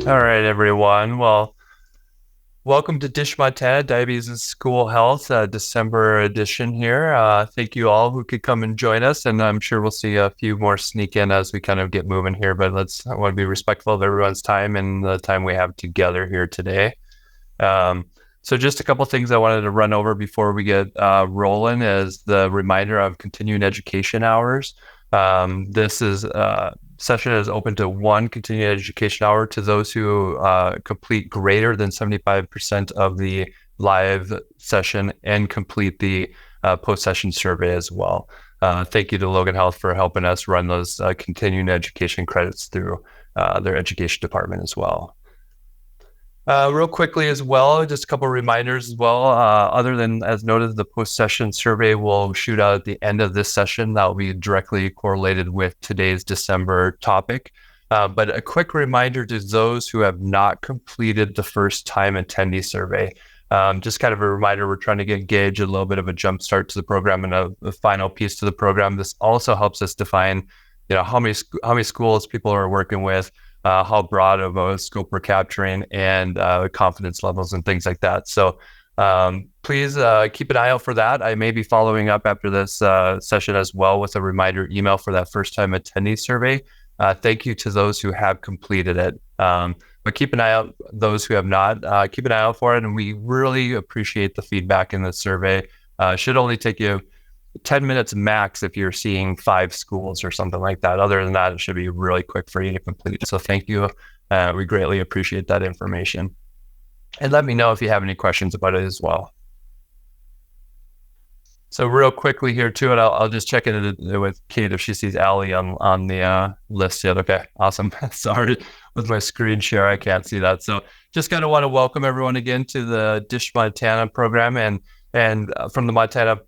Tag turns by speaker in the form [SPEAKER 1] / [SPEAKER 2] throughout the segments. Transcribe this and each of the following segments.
[SPEAKER 1] All right, everyone. Well, welcome to DiSH-MT, Diabetes and School Health, December edition here. Thank you all who could come and join us, and I'm sure we'll see a few more sneak in as we kind of get moving here, but I want to be respectful of everyone's time and the time we have together here today. So just a couple things I wanted to run over before we get rolling is the reminder of continuing education hours. This session is open to one continuing education hour to those who complete greater than 75% of the live session and complete the post-session survey as well. Thank you to Logan Health for helping us run those continuing education credits through their education department as well. Real quickly as well, just a couple of reminders as well. Other than, as noted, the post-session survey will shoot out at the end of this session. That will be directly correlated with today's December topic. But a quick reminder to those who have not completed the first-time attendee survey. Just kind of a reminder, we're trying to gauge a little bit of a jump start to the program and a final piece to the program. This also helps us define, how many schools people are working with, how broad of a scope we're capturing, and confidence levels and things like that. So please keep an eye out for that. I may be following up after this session as well with a reminder email for that first-time attendee survey. Thank you to those who have completed it. But keep an eye out, those who have not, keep an eye out for it. And we really appreciate the feedback in the survey. Should only take you 10 minutes max if you're seeing 5 schools or something like that. Other than that, it should be really quick for you to complete. So thank you. We greatly appreciate that information. And let me know if you have any questions about it as well. So real quickly here too, and I'll just check in with Kate if she sees Allie on the list yet. Okay, awesome. Sorry, with my screen share, I can't see that. So just kind of want to welcome everyone again to the DiSH Montana program, and from the Montana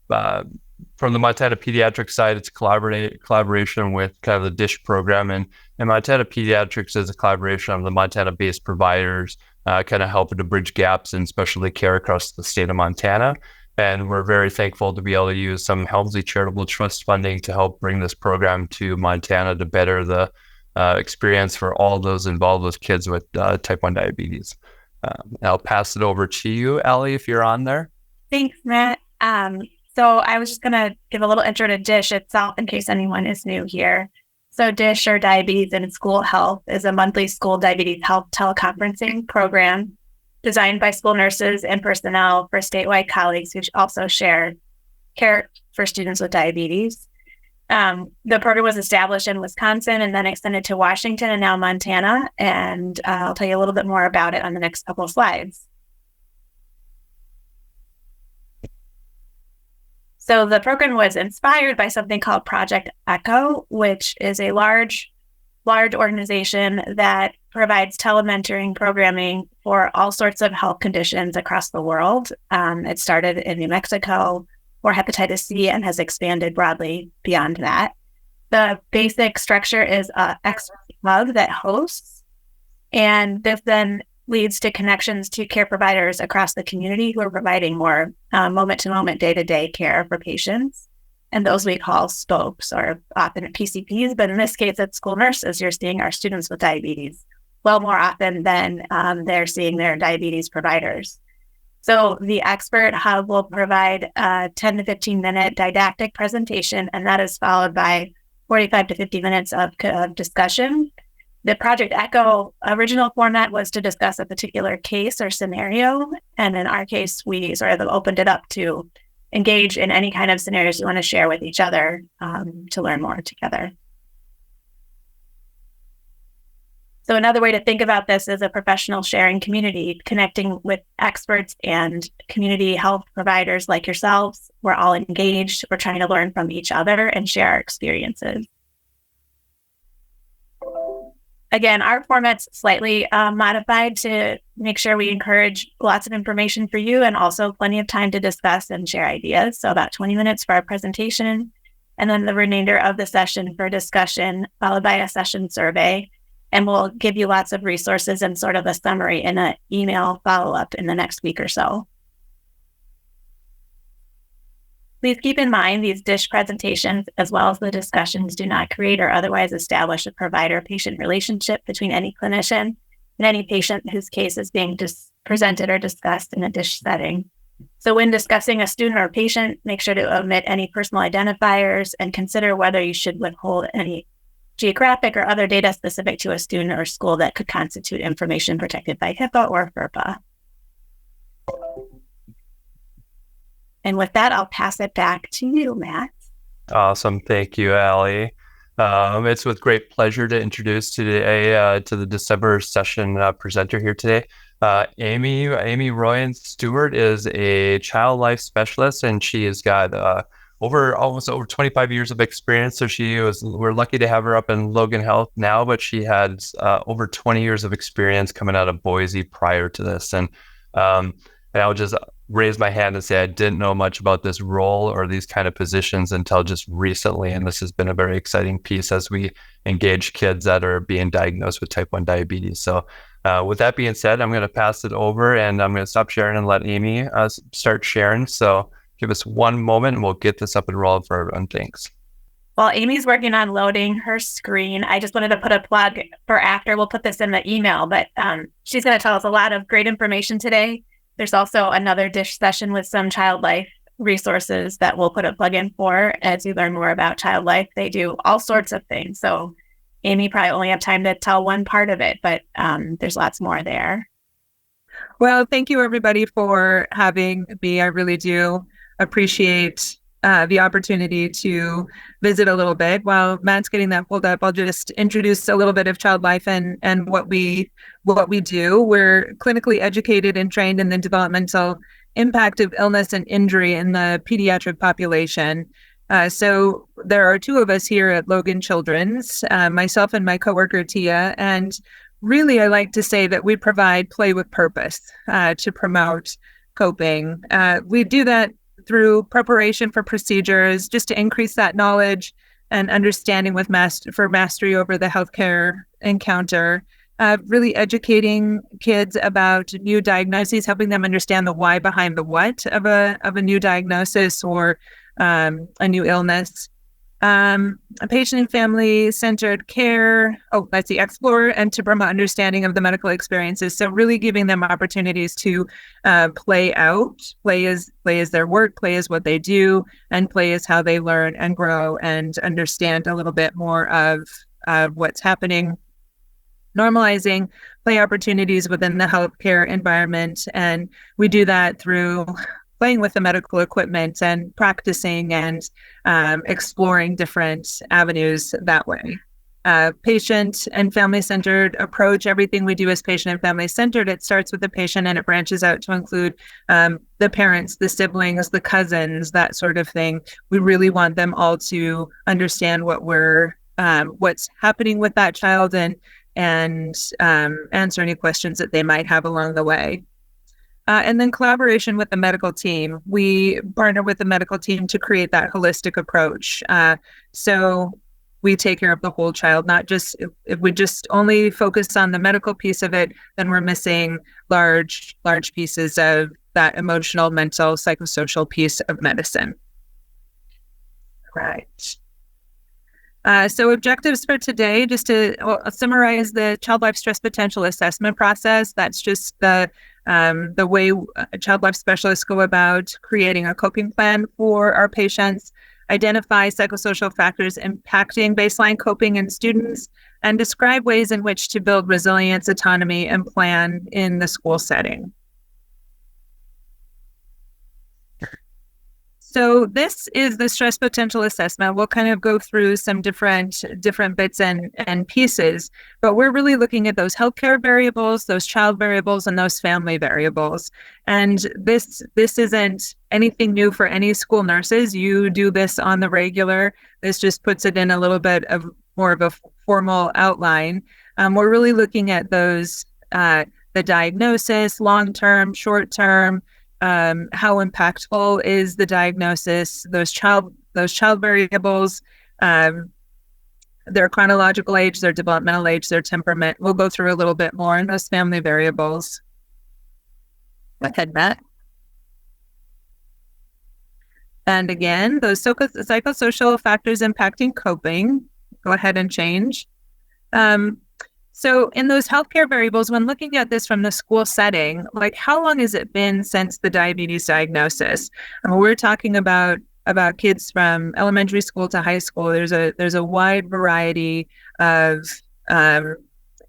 [SPEAKER 1] pediatric side, it's collaboration with kind of the DiSH program, and Montana Pediatrics is a collaboration of the Montana-based providers, kind of helping to bridge gaps in specialty care across the state of Montana. And we're very thankful to be able to use some Helmsley Charitable Trust funding to help bring this program to Montana to better the experience for all those involved with kids with type 1 diabetes. I'll pass it over to you, Allie, if you're on there.
[SPEAKER 2] Thanks, Matt. So I was just going to give a little intro to DiSH itself in case anyone is new here. So DiSH, or Diabetes and School Health, is a monthly school diabetes health teleconferencing program designed by school nurses and personnel for statewide colleagues who also share care for students with diabetes. The program was established in Wisconsin and then extended to Washington and now Montana. And I'll tell you a little bit more about it on the next couple of slides. So the program was inspired by something called Project ECHO, which is a large organization that provides telementoring programming for all sorts of health conditions across the world. It started in New Mexico for hepatitis C and has expanded broadly beyond that. The basic structure is an expert hub that hosts, and this then leads to connections to care providers across the community who are providing more moment-to-moment, day-to-day care for patients. And those we call spokes, or often PCPs, but in this case, it's school nurses. You're seeing our students with diabetes well more often than they're seeing their diabetes providers. So the expert hub will provide a 10 to 15 minute didactic presentation, and that is followed by 45 to 50 minutes of discussion. The Project ECHO original format was to discuss a particular case or scenario. And in our case, we sort of opened it up to engage in any kind of scenarios you want to share with each other to learn more together. So another way to think about this is a professional sharing community, connecting with experts and community health providers like yourselves. We're all engaged. We're trying to learn from each other and share our experiences. Again, our format's slightly modified to make sure we encourage lots of information for you and also plenty of time to discuss and share ideas. So about 20 minutes for our presentation, and then the remainder of the session for discussion, followed by a session survey. And we'll give you lots of resources and sort of a summary in an email follow-up in the next week or so. Please keep in mind these DiSH presentations, as well as the discussions, do not create or otherwise establish a provider-patient relationship between any clinician. in any patient whose case is being presented or discussed in a DiSH setting. So when discussing a student or patient, make sure to omit any personal identifiers and consider whether you should withhold any geographic or other data specific to a student or school that could constitute information protected by HIPAA or FERPA. And with that, I'll pass it back to you, Matt.
[SPEAKER 1] Awesome. Thank you, Allie. It's with great pleasure to introduce today to the December session presenter here today. Amy Rohyans Stewart is a child life specialist, and she has got almost over 25 years of experience. So we're lucky to have her up in Logan Health now, but she had over 20 years of experience coming out of Boise prior to this. And I'll just raise my hand and say I didn't know much about this role or these kind of positions until just recently. And this has been a very exciting piece as we engage kids that are being diagnosed with type 1 diabetes. So with that being said, I'm going to pass it over and I'm going to stop sharing and let Amy start sharing. So give us one moment and we'll get this up and rolling for everyone. Thanks.
[SPEAKER 2] While Amy's working on loading her screen, I just wanted to put a plug for after. We'll put this in the email, but she's going to tell us a lot of great information today. There's also another DiSH session with some child life resources that we'll put a plug in for as you learn more about child life. They do all sorts of things. So Amy probably only have time to tell one part of it, but there's lots more there.
[SPEAKER 3] Well, thank you everybody for having me. I really do appreciate the opportunity to visit a little bit. While Matt's getting that pulled up, I'll just introduce a little bit of child life and what we do. We're clinically educated and trained in the developmental impact of illness and injury in the pediatric population. So there are two of us here at Logan Children's, myself and my coworker Tia, and really I like to say that we provide play with purpose to promote coping. We do that through preparation for procedures, just to increase that knowledge and understanding for mastery over the healthcare encounter. Really educating kids about new diagnoses, helping them understand the why behind the what of a new diagnosis or a new illness. A patient and family-centered care. That's the Explorer, and to promote understanding of the medical experiences. So really giving them opportunities to play out. Play is their work, play is what they do, and play is how they learn and grow and understand a little bit more of what's happening. Normalizing play opportunities within the healthcare environment. And we do that through playing with the medical equipment and practicing and exploring different avenues that way. Patient and family-centered approach. Everything we do is patient and family-centered. It starts with the patient and it branches out to include the parents, the siblings, the cousins, that sort of thing. We really want them all to understand what's happening with that child and answer any questions that they might have along the way. And then collaboration with the medical team. We partner with the medical team to create that holistic approach. So we take care of the whole child, not just, if we just only focus on the medical piece of it, then we're missing large pieces of that emotional, mental, psychosocial piece of medicine. Right. So objectives for today, just to summarize the child life stress potential assessment process. That's just the way child life specialists go about creating a coping plan for our patients, identify psychosocial factors impacting baseline coping in students, and describe ways in which to build resilience, autonomy, and plan in the school setting. So this is the stress potential assessment. We'll kind of go through some different bits and pieces, but we're really looking at those healthcare variables, those child variables, and those family variables. And this isn't anything new for any school nurses. You do this on the regular. This just puts it in a little bit of more of a formal outline. We're really looking at those, the diagnosis, long-term, short-term, how impactful is the diagnosis, those child variables, their chronological age, their developmental age, their temperament. We'll go through a little bit more in those family variables. Go ahead, Matt. And again, those psychosocial factors impacting coping. Go ahead and change. So in those healthcare variables, when looking at this from the school setting, like how long has it been since the diabetes diagnosis? And we're talking about kids from elementary school to high school. There's a wide variety of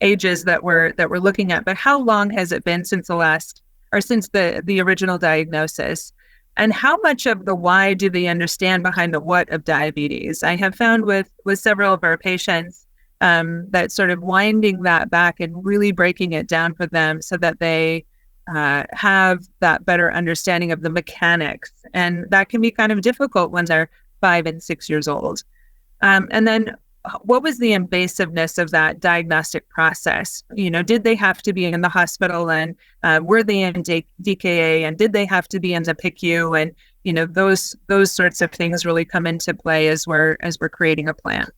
[SPEAKER 3] ages that we're looking at. But how long has it been since the original diagnosis? And how much of the why do they understand behind the what of diabetes? I have found with several of our patients that sort of winding that back and really breaking it down for them so that they have that better understanding of the mechanics. And that can be kind of difficult when they're 5 and 6 years old. And then what was the invasiveness of that diagnostic process? Did they have to be in the hospital, and were they in DKA, and did they have to be in the PICU? And, those sorts of things really come into play as we're creating a plan.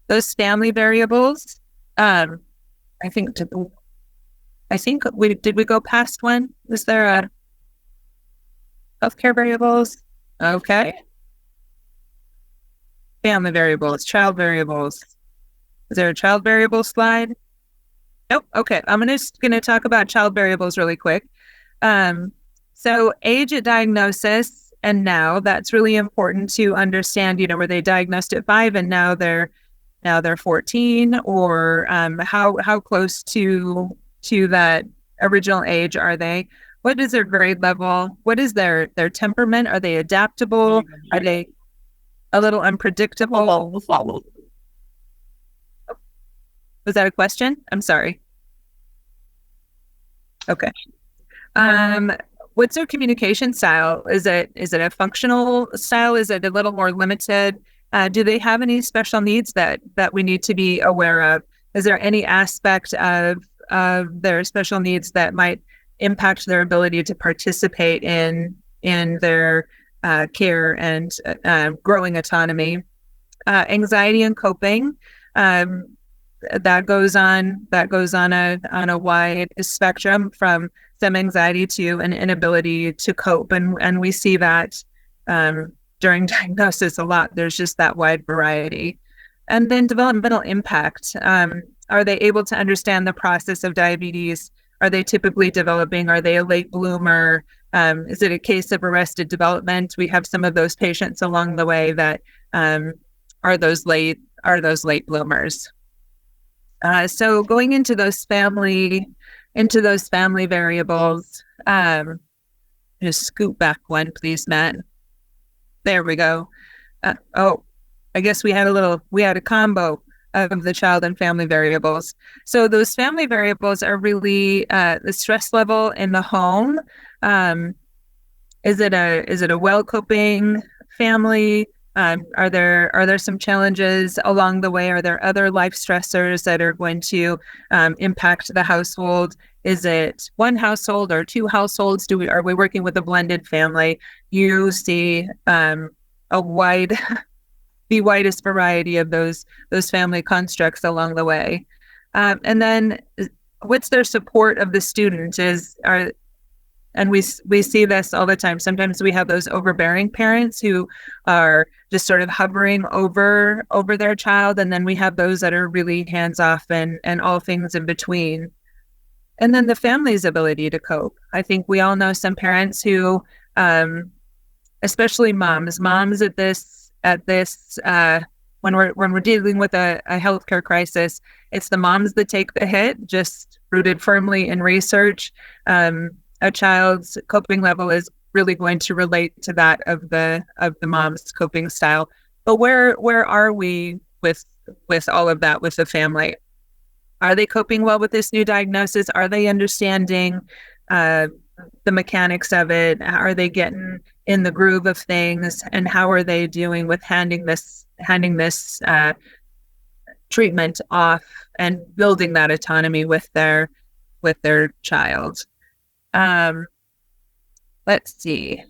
[SPEAKER 3] Those family variables, I think did we go past one? Was there a healthcare variables? Okay. Family variables, child variables. Is there a child variable slide? Nope. Okay. I'm just going to talk about child variables really quick. So age at diagnosis and now, that's really important to understand, were they diagnosed at 5 and now they're 14, or how close to that original age are they? What is their grade level? What is their temperament? Are they adaptable? Are they a little unpredictable? Was that a question? I'm sorry. Okay. What's their communication style? Is it a functional style? Is it a little more limited? Do they have any special needs that we need to be aware of? Is there any aspect of their special needs that might impact their ability to participate in their care and growing autonomy? Anxiety and coping, that goes on a wide spectrum, from some anxiety to an inability to cope, and we see that during diagnosis a lot. There's just that wide variety. And then developmental impact. Are they able to understand the process of diabetes? Are they typically developing? Are they a late bloomer? Is it a case of arrested development? We have some of those patients along the way that are those late bloomers. So going into those family variables, just scoot back one, please, Matt. There we go. I guess we had a combo of the child and family variables. So those family variables are really the stress level in the home. Is it a well coping family? Are there some challenges along the way? Are there other life stressors that are going to impact the household? Is it one household or two households? Are we working with a blended family? You see the widest variety of those family constructs along the way. And then what's their support of the student? And we see this all the time. Sometimes we have those overbearing parents who are just sort of hovering over their child. And then we have those that are really hands-off and all things in between. And then the family's ability to cope. I think we all know some parents who, especially moms at this when we're dealing with a healthcare crisis, it's the moms that take the hit, just rooted firmly in research. A child's coping level is really going to relate to that of the mom's coping style. But where are we with all of that with the family? Are they coping well with this new diagnosis? Are they understanding the mechanics of it? Are they getting in the groove of things? And how are they doing with handing this treatment off and building that autonomy with their child? Let's see.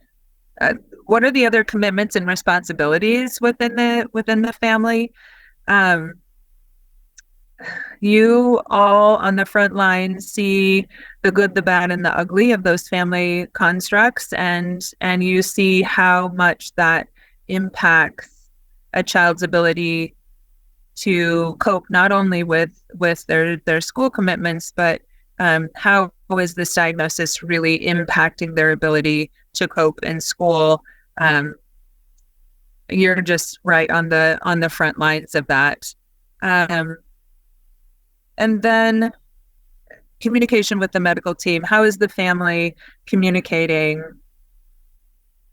[SPEAKER 3] What are the other commitments and responsibilities within the family? You all on the front line see the good, the bad, and the ugly of those family constructs, and you see how much that impacts a child's ability to cope not only with their school commitments, but how is this diagnosis really impacting their ability to cope in school? You're just right on the front lines of that. And then communication with the medical team. How is the family communicating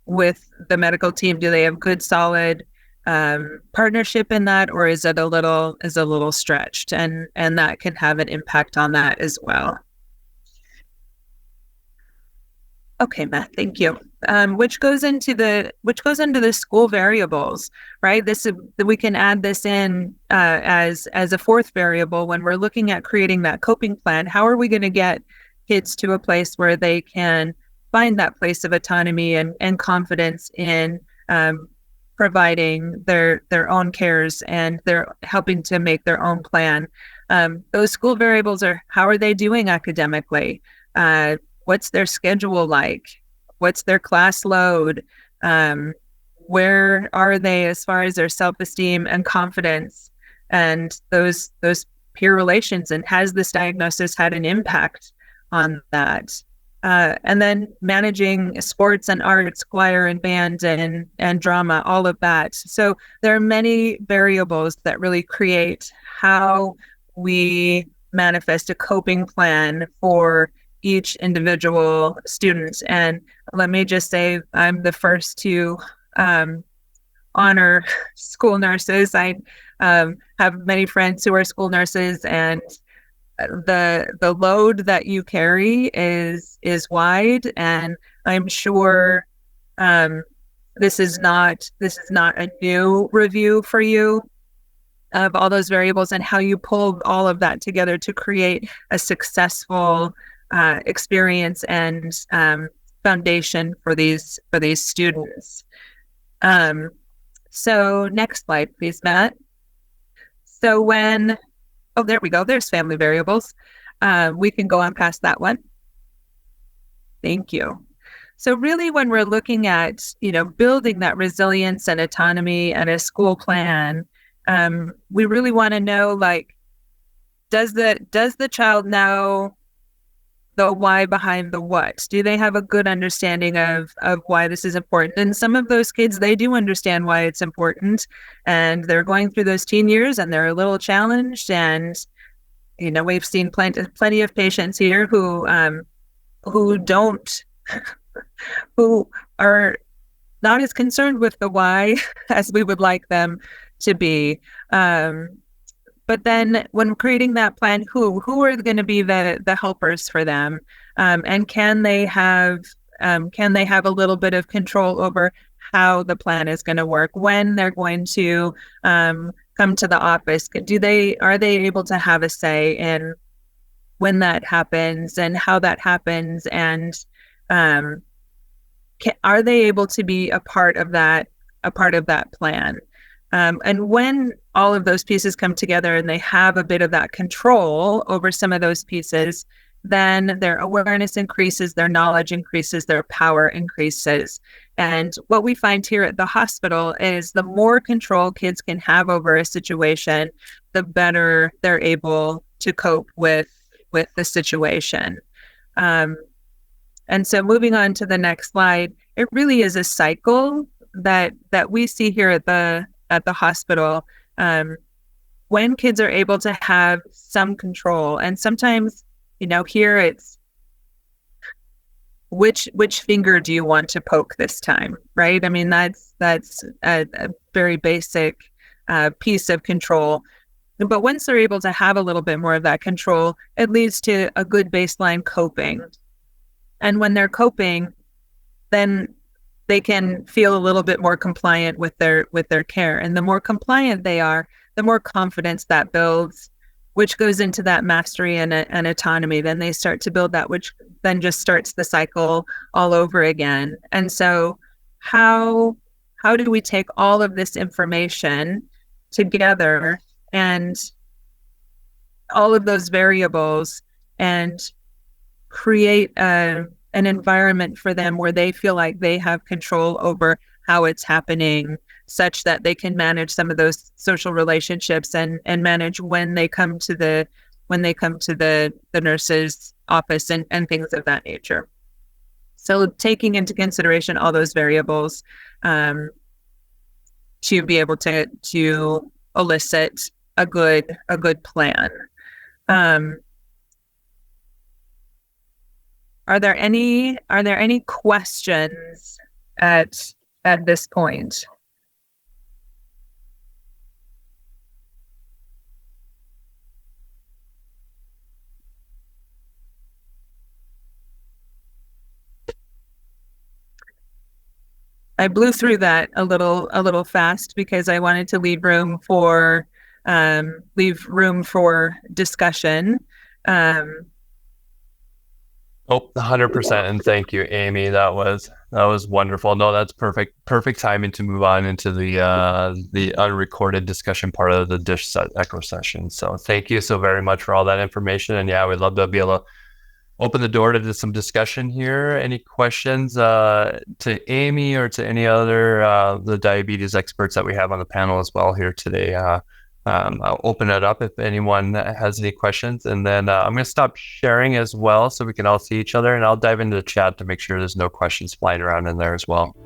[SPEAKER 3] with the medical team? Do they have good, solid partnership in that, or is it a little stretched? And that can have an impact on that as well. Okay, Matt, thank you. Which goes into the school variables, right? We can add this in as a fourth variable when we're looking at creating that coping plan. How are we going to get kids to a place where they can find that place of autonomy and confidence in providing their own cares, and they're helping to make their own plan? Those school variables are, how are they doing academically? What's their schedule like? What's their class load? Where are they as far as their self-esteem and confidence and those peer relations? And has this diagnosis had an impact on that? And then managing sports and arts, choir and band and drama, all of that. So there are many variables that really create how we manifest a coping plan for each individual student. And let me just say, I'm the first to honor school nurses. I have many friends who are school nurses, and the load that you carry is wide. And I'm sure this is not a new review for you of all those variables and how you pulled all of that together to create a successful experience and foundation for these students. So next slide, please, Matt. So there we go. There's family variables. We can go on past that one. Thank you. So really, when we're looking at, building that resilience and autonomy and a school plan, we really want to know, does the child know the why behind the what? Do they have a good understanding of why this is important? And some of those kids, they do understand why it's important, and they're going through those teen years and they're a little challenged. And, we've seen plenty of patients here who are not as concerned with the why as we would like them to be. But then when creating that plan, who are going to be the helpers for them? And can they have a little bit of control over how the plan is going to work, when they're going to come to the office? Are they able to have a say in when that happens and how that happens? And are they able to be a part of that plan? And when all of those pieces come together and they have a bit of that control over some of those pieces, then their awareness increases, their knowledge increases, their power increases. And what we find here at the hospital is the more control kids can have over a situation, the better they're able to cope with the situation. And so moving on to the next slide, it really is a cycle that we see here at the hospital, when kids are able to have some control. And sometimes, here it's which finger do you want to poke this time, right? I mean, that's a very basic piece of control. But once they're able to have a little bit more of that control, it leads to a good baseline coping. And when they're coping, then they can feel a little bit more compliant with their care. And the more compliant they are, the more confidence that builds, which goes into that mastery and autonomy. Then they start to build that, which then just starts the cycle all over again. And so how do we take all of this information together and all of those variables and create an environment for them where they feel like they have control over how it's happening, such that they can manage some of those social relationships and manage when they come to the nurse's office and things of that nature. So taking into consideration all those variables to be able to elicit a good plan. Are there any questions at this point? I blew through that a little fast because I wanted to leave room for discussion.
[SPEAKER 1] 100%. And thank you, Amy. That was wonderful. No, that's perfect timing to move on into the unrecorded discussion part of the DiSH Echo session. So thank you so very much for all that information. And yeah, we'd love to be able to open the door to some discussion here. Any questions to Amy or to any other the diabetes experts that we have on the panel as well here today? I'll open it up if anyone has any questions, and then I'm going to stop sharing as well so we can all see each other, and I'll dive into the chat to make sure there's no questions flying around in there as well.